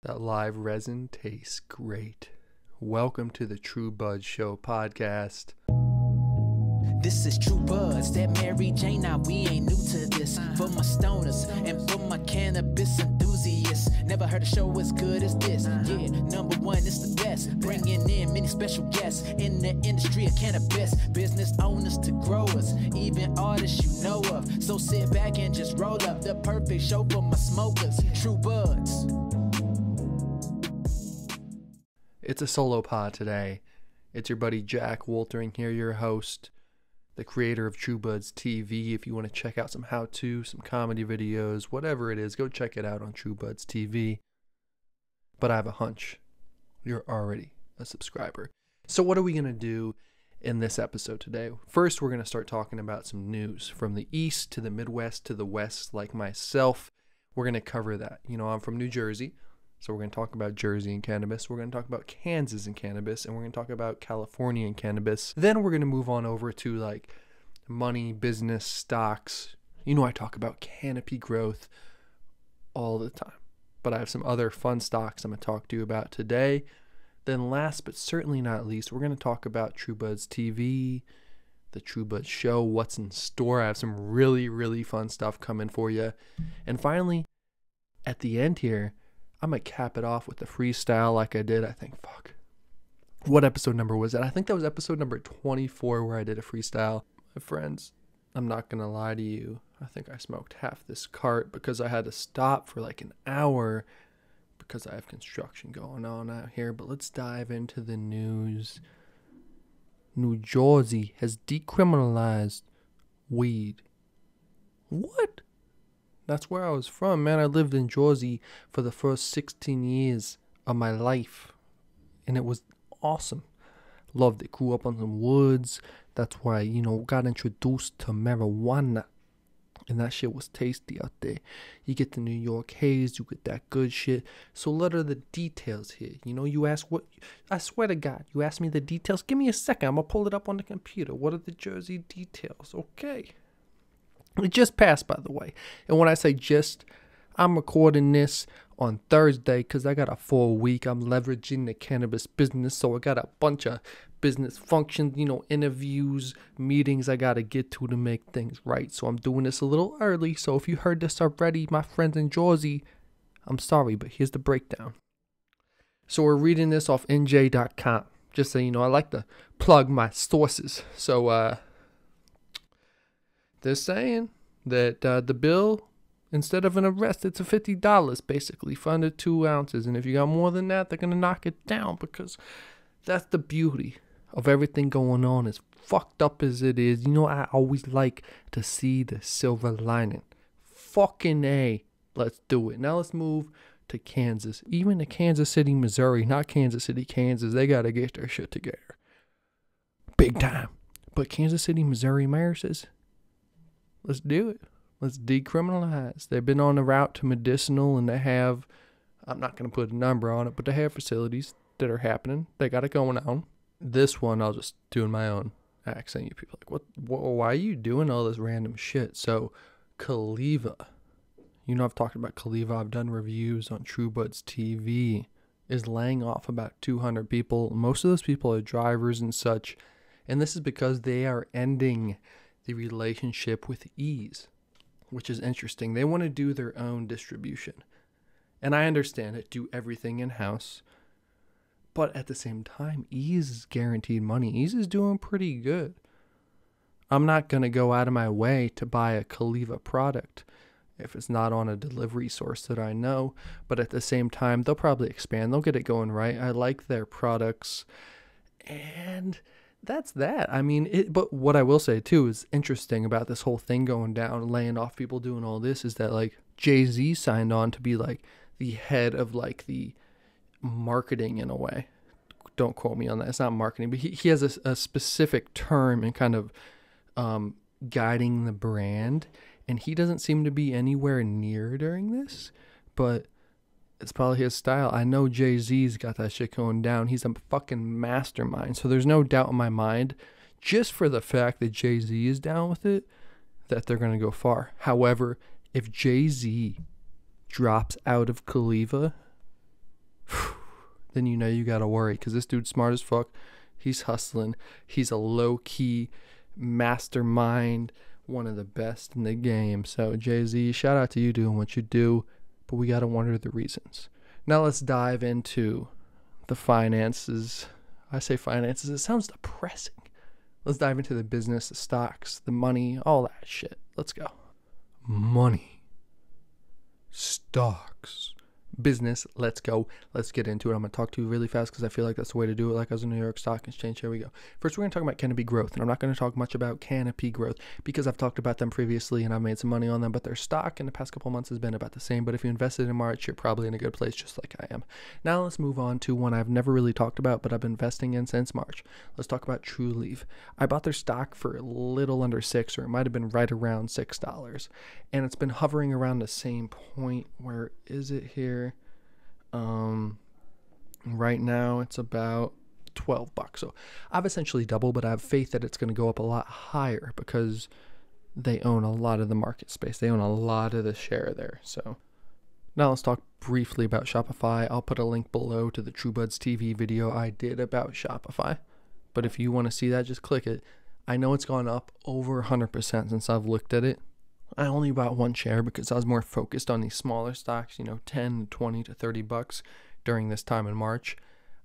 That live resin tastes great. Welcome to the True Bud Show podcast. This is True Buds, that Mary Jane. Now we ain't new to this. For my stoners and for my cannabis enthusiasts, never heard a show as good as this. Yeah, number one, it's the best. Bringing in many special guests in the industry of cannabis. Business owners to growers, even artists you know of. So sit back and just roll up the perfect show for my smokers. True Buds. It's a solo pod today. It's your buddy Jack Woltering here, your host, the creator of True Buds TV. If you want to check out some how-to, some comedy videos, whatever it is, go check it out on True Buds TV. But I have a hunch. You're already a subscriber. So what are we going to do in this episode today? First, we're going to start talking about some news from the East to the Midwest to the West, like myself. We're going to cover that. You know, I'm from New Jersey. So we're going to talk about Jersey and cannabis. We're going to talk about Kansas and cannabis. And we're going to talk about California and cannabis. Then we're going to move on over to like money, business, stocks. You know, I talk about Canopy growth all the time. But I have some other fun stocks I'm going to talk to you about today. Then last but certainly not least, we're going to talk about True Buds TV, the True Buds Show, what's in store. I have some really, really fun stuff coming for you. And finally, at the end here, I'm going to cap it off with the freestyle like I did, what episode number was that? I think that was episode number 24 where I did a freestyle. My friends, I'm not going to lie to you. I think I smoked half this cart because I had to stop for like an hour because I have construction going on out here. But let's dive into the news. New Jersey has decriminalized weed. What? That's where I was from, man. I lived in Jersey for the first 16 years of my life. And it was awesome. Loved it. Grew up on some woods. That's why, got introduced to marijuana. And that shit was tasty out there. You get the New York haze. You get that good shit. So what are the details here? You ask what... I swear to God, you ask me the details. Give me a second. I'm going to pull it up on the computer. What are the Jersey details? Okay. It just passed, by the way. And when I say just, I'm recording this on Thursday because I got a full week. I'm leveraging the cannabis business. So I got a bunch of business functions, interviews, meetings I got to get to make things right. So I'm doing this a little early. So if you heard this already, my friends in Jersey, I'm sorry, but here's the breakdown. So we're reading this off NJ.com. Just so you know, I like to plug my sources. So, they're saying that the bill, instead of an arrest, it's a $50 basically for under 2 ounces. And if you got more than that, they're going to knock it down because that's the beauty of everything going on. As fucked up as it is, I always like to see the silver lining. Fucking A. Let's do it. Now let's move to Kansas. Even to Kansas City, Missouri, not Kansas City, Kansas. They got to get their shit together. Big time. But Kansas City, Missouri mayor says, let's do it. Let's decriminalize. They've been on the route to medicinal and they have, I'm not going to put a number on it, but they have facilities that are happening. They got it going on. This one, I'll just do in my own accent. You people are like, why are you doing all this random shit? So, Caliva. I've talked about Caliva. I've done reviews on True Buds TV. Is laying off about 200 people. Most of those people are drivers and such. And this is because they are ending the relationship with Ease, which is interesting. They want to do their own distribution. And I understand it, do everything in-house. But at the same time, Ease is guaranteed money. Ease is doing pretty good. I'm not going to go out of my way to buy a Caliva product if it's not on a delivery source that I know. But at the same time, they'll probably expand. They'll get it going right. I like their products. And that's that. But what I will say too is interesting about this whole thing going down, laying off people, doing all this, is that like Jay-Z signed on to be like the head of like the marketing in a way. Don't quote me on that. It's not marketing, but he has a specific term and kind of guiding the brand. And he doesn't seem to be anywhere near during this, but it's probably his style. I know Jay-Z's got that shit going down. He's a fucking mastermind. So there's no doubt in my mind, just for the fact that Jay-Z is down with it, that they're going to go far. However, if Jay-Z drops out of Caliva, then you know you got to worry, because this dude's smart as fuck. He's hustling. He's a low-key mastermind, one of the best in the game. So Jay-Z, shout out to you doing what you do, but we got to wonder the reasons. Now let's dive into the finances. I say finances, it sounds depressing. Let's dive into the business, the stocks, the money, all that shit. Let's go. Money. Stocks. Business. Let's go. Let's get into it. I'm going to talk to you really fast because I feel like that's the way to do it, like I was in New York Stock Exchange. Here we go. First, we're going to talk about Canopy growth, and I'm not going to talk much about Canopy growth because I've talked about them previously and I've made some money on them, but their stock in the past couple months has been about the same. But if you invested in March, you're probably in a good place, just like I am. Now let's move on to one I've never really talked about, but I've been investing in since March. Let's talk about Truelieve. I bought their stock for a little under $6, or it might have been right around $6, and it's been hovering around the same point. Where is it here? Right now it's about $12. So I've essentially doubled, but I have faith that it's going to go up a lot higher because they own a lot of the market space. They own a lot of the share there. So now let's talk briefly about Shopify. I'll put a link below to the TrueBuds TV video I did about Shopify. But if you want to see that, just click it. I know it's gone up over 100% since I've looked at it. I only bought one share because I was more focused on these smaller stocks, 10, 20 to $30 during this time in March.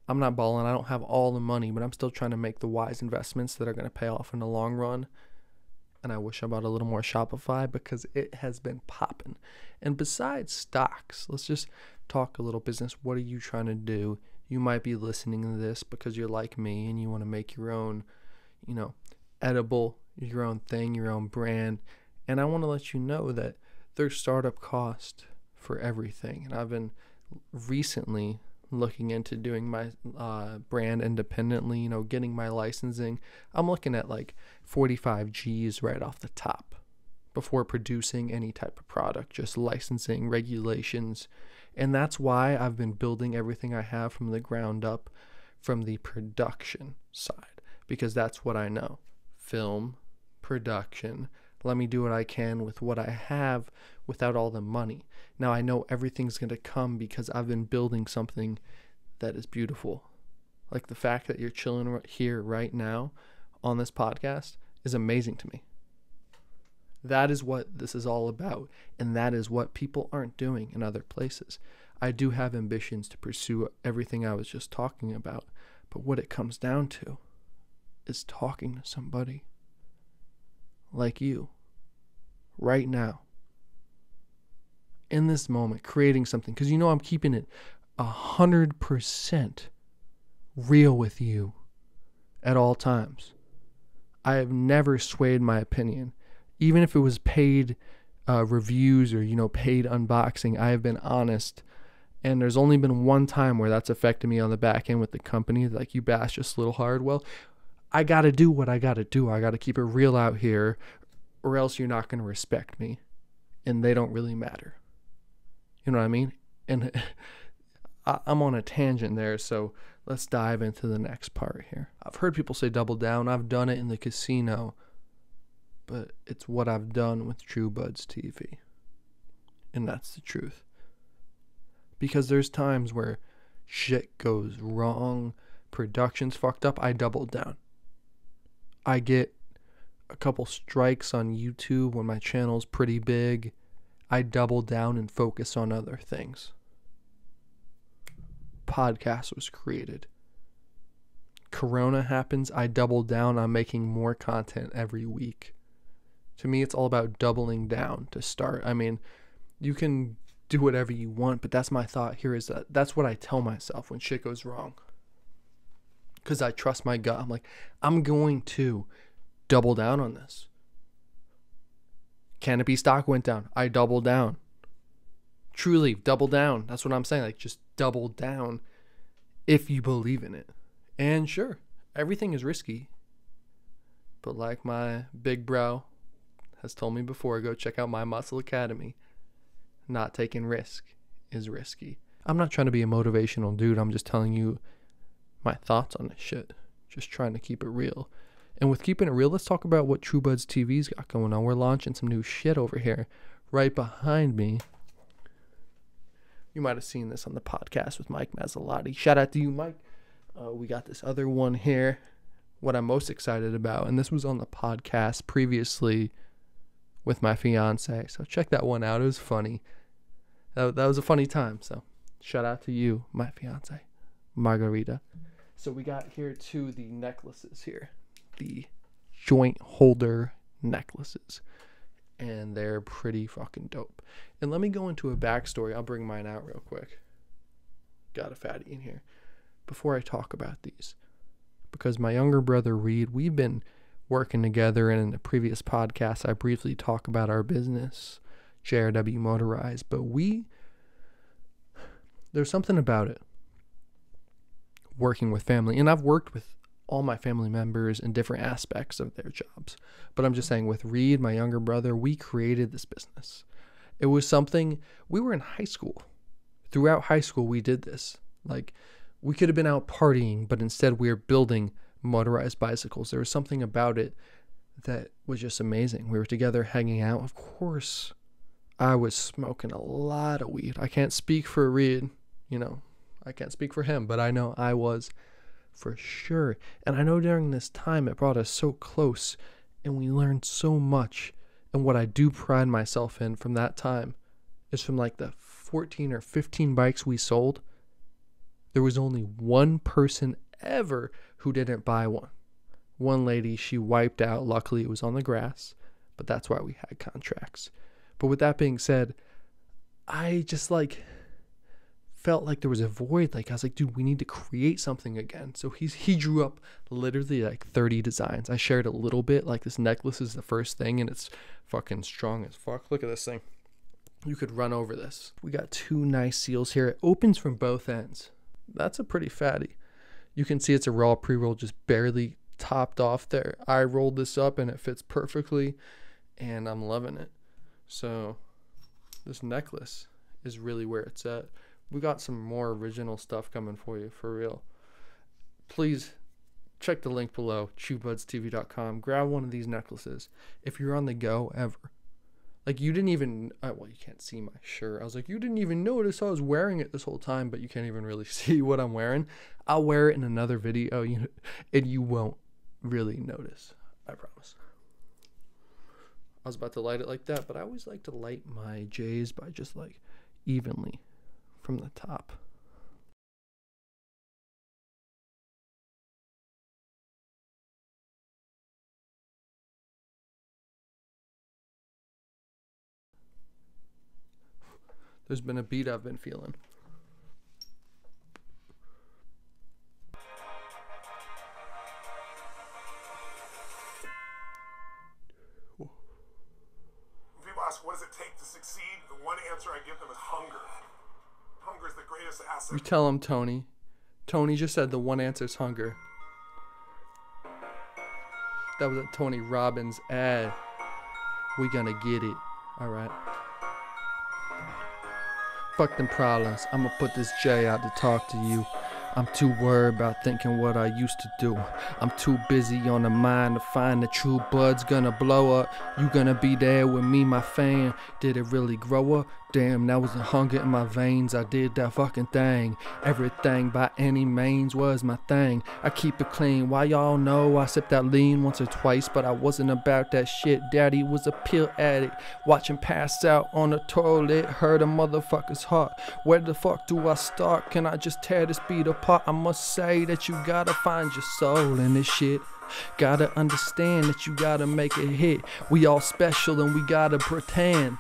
I'm not balling. I don't have all the money, but I'm still trying to make the wise investments that are going to pay off in the long run. And I wish I bought a little more Shopify because it has been popping. And besides stocks, let's just talk a little business. What are you trying to do? You might be listening to this because you're like me and you want to make your own, edible, your own thing, your own brand. And I want to let you know that there's startup cost for everything. And I've been recently looking into doing my brand independently, getting my licensing. I'm looking at like 45 G's right off the top before producing any type of product, just licensing, regulations. And that's why I've been building everything I have from the ground up, from the production side, because that's what I know. Film, production. Let me do what I can with what I have without all the money. Now I know everything's going to come because I've been building something that is beautiful. Like the fact that you're chilling here right now on this podcast is amazing to me. That is what this is all about. And that is what people aren't doing in other places. I do have ambitions to pursue everything I was just talking about. But what it comes down to is talking to somebody like you right now in this moment, creating something, because I'm keeping it 100% real with you at all times. I have never swayed my opinion, even if it was paid reviews or paid unboxing. I have been honest, and there's only been one time where that's affected me on the back end with the company, like, you bash just a little hard. Well, I got to do what I got to do. I got to keep it real out here, or else you're not going to respect me, and they don't really matter. You know what I mean? And I'm on a tangent there, so let's dive into the next part here. I've heard people say double down. I've done it in the casino, but it's what I've done with TrueBuds TV, and that's the truth. Because there's times where shit goes wrong, production's fucked up, I double down. I get a couple strikes on YouTube when my channel's pretty big. I double down and focus on other things. Podcast was created. Corona happens, I double down on making more content every week. To me, it's all about doubling down to start. I mean, you can do whatever you want, but that's my thought here, is that that's what I tell myself when shit goes wrong. Because I trust my gut. I'm like, I'm going to double down on this. Canopy stock went down. I doubled down. Truelieve, double down. That's what I'm saying. Like, just double down if you believe in it. And sure, everything is risky. But like my big bro has told me before, go check out my Muscle Academy. Not taking risk is risky. I'm not trying to be a motivational dude. I'm just telling you my thoughts on this shit. Just trying to keep it real. And with keeping it real, let's talk about what TrueBuds TV's got going on. We're launching some new shit over here. Right behind me, You might have seen this on the podcast with Mike Mazzalotti. Shout out to you, Mike. We got this other one here, what I'm most excited about, and this was on the podcast previously with my fiance, so check that one out. It was funny. That was a funny time, so shout out to you, my fiance, Margarita. So we got here too the necklaces here, the joint holder necklaces, and they're pretty fucking dope. And let me go into a backstory. I'll bring mine out real quick. Got a fatty in here before I talk about these, because my younger brother Reed, we've been working together, and in the previous podcast I briefly talk about our business, JRW Motorized, but there's something about it, working with family, and I've worked with all my family members in different aspects of their jobs, but I'm just saying, with Reed, my younger brother, we created this business. It was something, we were in high school. Throughout high school we did this. Like, we could have been out partying, but instead we were building motorized bicycles. There was something about it that was just amazing. We were together hanging out. Of course, I was smoking a lot of weed. I can't speak for Reed, I can't speak for him, but I know I was for sure. And I know during this time it brought us so close, and we learned so much. And what I do pride myself in from that time is, from like the 14 or 15 bikes we sold, there was only one person ever who didn't buy one. One lady, she wiped out. Luckily, it was on the grass, but that's why we had contracts. But with that being said, I just felt like there was a void. I was like, dude, we need to create something again. So he drew up literally 30 designs. I shared a little bit. This necklace is the first thing, and it's fucking strong as fuck. Look at this thing. You could run over this. We got two nice seals here. It opens from both ends. That's a pretty fatty. You can see it's a raw pre-roll, just barely topped off there. I rolled this up and it fits perfectly, and I'm loving it. So this necklace is really where it's at. We got some more original stuff coming for you, for real. Please check the link below, chewbudstv.com. Grab one of these necklaces if you're on the go ever. You didn't even, well, you can't see my shirt. I was like, you didn't even notice I was wearing it this whole time, but you can't even really see what I'm wearing. I'll wear it in another video, and you won't really notice. I promise. I was about to light it like that, but I always like to light my J's by just evenly from the top. There's been a beat I've been feeling. People ask, what does it take to succeed? The one answer I give them is hunger. Hunger is the greatest asset. You tell him, Tony. Tony just said the one answer is hunger. That was a Tony Robbins ad. We gonna get it. All right. Fuck them problems. I'ma put this J out to talk to you. I'm too worried about thinking what I used to do. I'm too busy on the mind to find the true bud's gonna blow up. You gonna be there with me, my fan. Did it really grow up? Damn, that was the hunger in my veins. I did that fucking thing. Everything by any means was my thing. I keep it clean. Why y'all know I sipped that lean once or twice, but I wasn't about that shit. Daddy was a pill addict. Watching pass out on the toilet. Heard a motherfucker's heart. Where the fuck do I start? Can I just tear this beat apart? I must say that you gotta find your soul in this shit. Gotta understand that you gotta make it hit. We all special and we gotta pretend.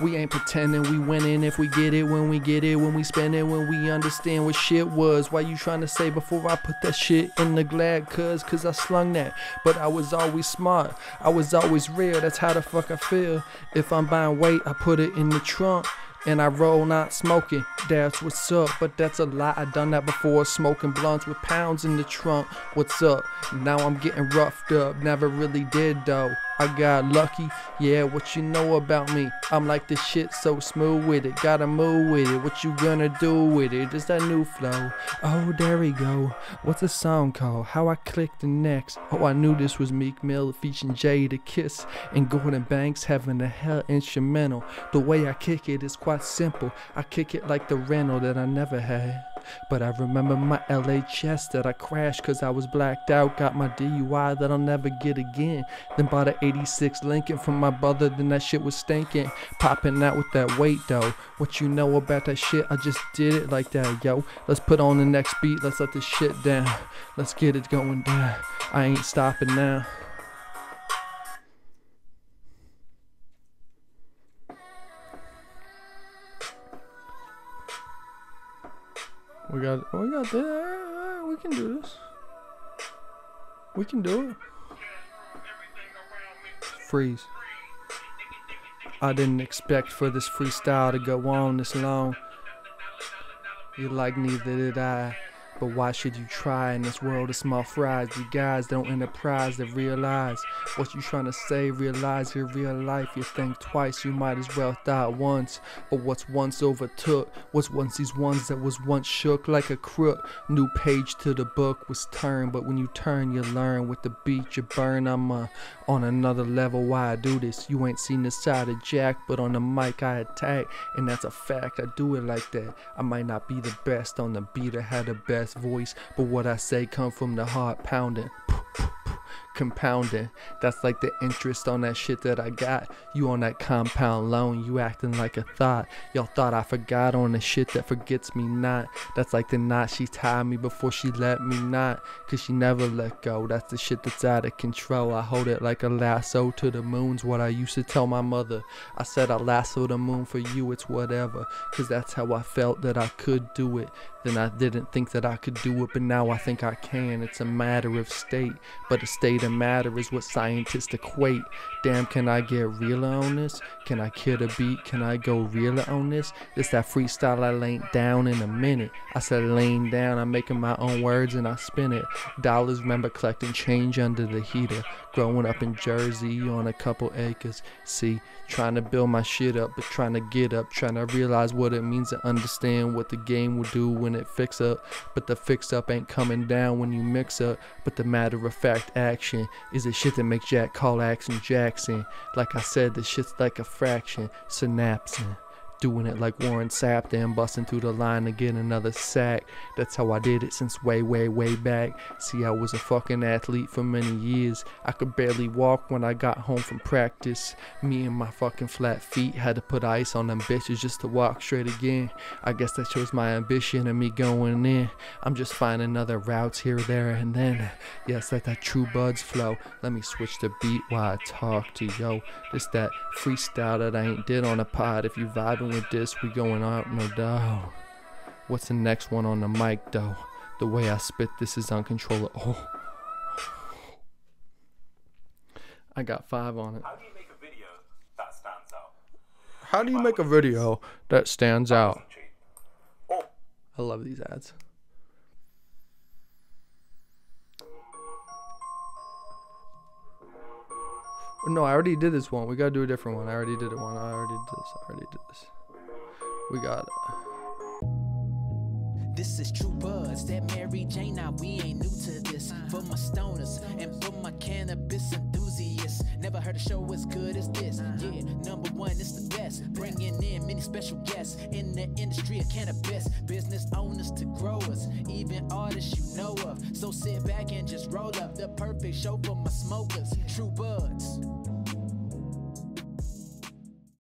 We ain't pretending we winning if we get it, when we get it, when we spend it, when we understand what shit was. Why you trying to say before I put that shit in the glad? Cause I slung that, but I was always smart, I was always real, that's how the fuck I feel. If I'm buying weight, I put it in the trunk, and I roll not smoking, that's what's up. But that's a lie, I done that before, smoking blunts with pounds in the trunk. What's up? Now I'm getting roughed up, never really did though. I got lucky, yeah, what you know about me? I'm like this shit so smooth with it, gotta move with it. What you gonna do with it? It's that new flow. Oh, there we go. What's the song called? How I clicked the next. Oh, I knew this was Meek Mill featuring Jay the Kiss and Gordon Banks having a hell instrumental. The way I kick it is quite simple. I kick it like the rental that I never had. But I remember my LHS that I crashed cause I was blacked out. Got my DUI that I'll never get again. Then bought an 86 Lincoln from my brother, then that shit was stinking. Popping out with that weight though. What you know about that shit? I just did it like that, yo. Let's put on the next beat, let's let this shit down. Let's get it going down. I ain't stopping now. We got that. We can do this. We can do it. Freeze. I didn't expect for this freestyle to go on this long. You like, neither did I. But why should you try in this world of small fries? You guys don't enterprise to realize what you trying to say. Realize your real life. You think twice, you might as well die once. But what's once overtook was once these ones that was once shook like a crook. New page to the book was turned, but when you turn you learn. With the beat you burn. I'm on another level. Why I do this? You ain't seen the side of Jack, but on the mic I attack, and that's a fact. I do it like that. I might not be the best on the beat, I had the best voice, but what I say come from the heart pounding, compounding. That's like the interest on that shit that I got. You on that compound loan, you acting like a thought. Y'all thought I forgot on the shit that forgets me not. That's like the knot she tied me before she let me not, cause she never let go. That's the shit that's out of control. I hold it like a lasso to the moon's what I used to tell my mother. I said I lasso the moon for you, it's whatever, cause that's how I felt that I could do it. Then I didn't think that I could do it, but now I think I can. It's a matter of state, but a state of matter is what scientists equate. Damn, can I get realer on this? Can I kill the beat? Can I go realer on this? It's that freestyle I laid down in a minute. I said laying down, I'm making my own words and I spin it. Dollars, remember collecting change under the heater. Growing up in Jersey on a couple acres. See, trying to build my shit up, but trying to get up. Trying to realize what it means to understand what the game will do when it fix up. But the fix up ain't coming down when you mix up. But the matter of fact action is the shit that makes Jack call Action Jackson. Like I said, the shit's like a fraction, synapsing. Doing it like Warren Sapp, then busting through the line to get another sack. That's how I did it since way back. See, I was a fucking athlete for many years. I could barely walk when I got home from practice. Me and my fucking flat feet had to put ice on them bitches just to walk straight again. I guess that shows my ambition and me going in. I'm just finding other routes here, there, and then. Yes, like that True Buds flow. Let me switch the beat while I talk to yo. This that freestyle that I ain't did on a pod. If you vibing with this, we going out, no doubt. What's the next one on the mic though? The way I spit this is uncontrollable. Oh. I got 5 on it. How do you make a video that stands out? How do you make a video that stands out? I love these ads. No, I already did this one. We gotta do a different one. I already did it one. I already did this. We got it. This is True Buds, that Mary Jane. Now we ain't new to this. For my stoners and for my cannabis enthusiasts, never heard a show as good as this. Yeah, number one, it's the best. Bringing in many special guests in the industry of cannabis. Business owners to growers, even artists you know of. So sit back and just roll up the perfect show for my smokers. True Buds.